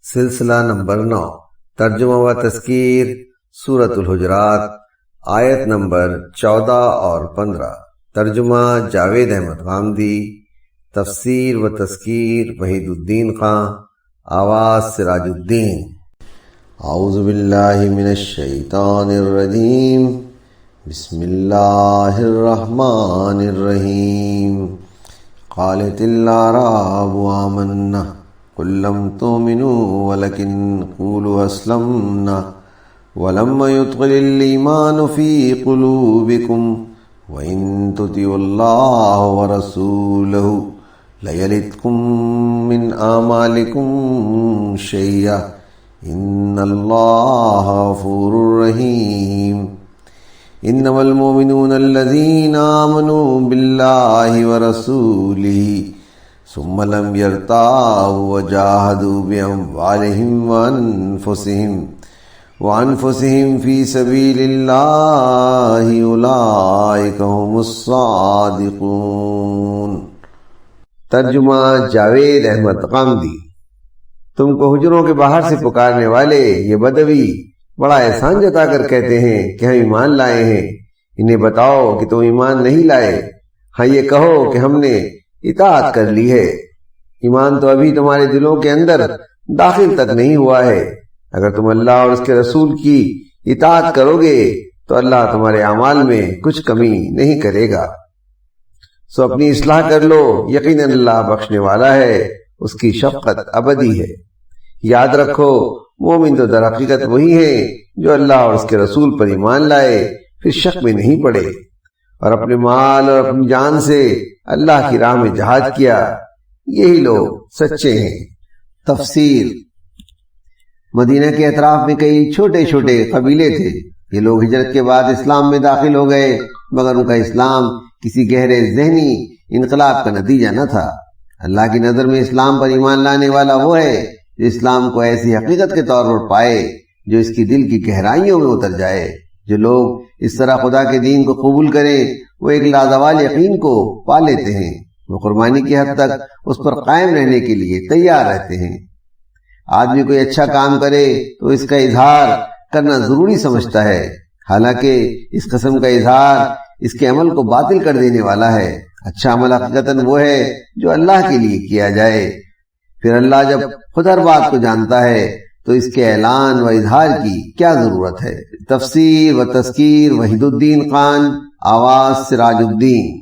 سلسلہ نمبر 9 ترجمہ و تذکیر سورۃ الحجرات آیت نمبر 14 اور 15 ترجمہ جاوید احمد غامدی تفسیر و تذکیر وحید الدین خان آواز سراج الدین اعوذ باللہ من الشیطان الرجیم بسم اللہ الرحمن الرحیم قالت الاعراب آمنا قل لم تؤمنوا ولكن قولوا أسلمنا ولما يدخل الإيمان في قلوبكم وإن تطيعوا الله ورسوله ليلتكم من أعمالكم شيئا إن الله غفور رحيم إنما المؤمنون الذين آمنوا بالله ورسوله ثم لم يرتابوا وجاهدوا بأموالهم وأنفسهم في سبيل الله أولئك هم الصادقون۔ ترجمہ جاوید احمد غامدی۔ تم کو حجروں کے باہر سے پکارنے والے یہ بدوی بڑا احسان جتا کر کہتے ہیں کہ ہم ایمان لائے ہیں۔ انہیں بتاؤ کہ تم ایمان نہیں لائے، ہاں یہ کہو کہ ہم نے اطاعت کر لی ہے۔ ایمان تو ابھی تمہارے دلوں کے اندر داخل تک نہیں ہوا ہے۔ اگر تم اللہ اور اس کے رسول کی اطاعت کرو گے تو اللہ تمہارے اعمال میں کچھ کمی نہیں کرے گا۔ سو اپنی اصلاح کر لو، یقیناً اللہ بخشنے والا ہے، اس کی شفقت ابدی ہے۔ یاد رکھو مومن تو در حقیقت وہی ہیں جو اللہ اور اس کے رسول پر ایمان لائے پھر شک میں نہیں پڑے اور اپنے مال اور اپنی جان سے اللہ کی راہ میں جہاد کیا، یہی لوگ سچے ہیں۔ تفسیر۔ مدینہ کے اطراف میں کئی چھوٹے چھوٹے قبیلے تھے۔ یہ لوگ ہجرت کے بعد اسلام میں داخل ہو گئے، مگر ان کا اسلام کسی گہرے ذہنی انقلاب کا نتیجہ نہ تھا۔ اللہ کی نظر میں اسلام پر ایمان لانے والا وہ ہے جو اسلام کو ایسی حقیقت کے طور پر پائے جو اس کی دل کی گہرائیوں میں اتر جائے۔ جو لوگ اس طرح خدا کے دین کو قبول کریں وہ ایک لازوال یقین کو پا لیتے ہیں، وہ قربانی کی حد تک اس پر قائم رہنے کے لیے تیار رہتے ہیں۔ آدمی کوئی اچھا کام کرے تو اس کا اظہار کرنا ضروری سمجھتا ہے، حالانکہ اس قسم کا اظہار اس کے عمل کو باطل کر دینے والا ہے۔ اچھا عمل حقیقتاً وہ ہے جو اللہ کے لیے کیا جائے۔ پھر اللہ جب خود ہر بات کو جانتا ہے تو اس کے اعلان و اظہار کی کیا ضرورت ہے۔ تفسیر و تذکیر وحید الدین خان آواز سراج الدین۔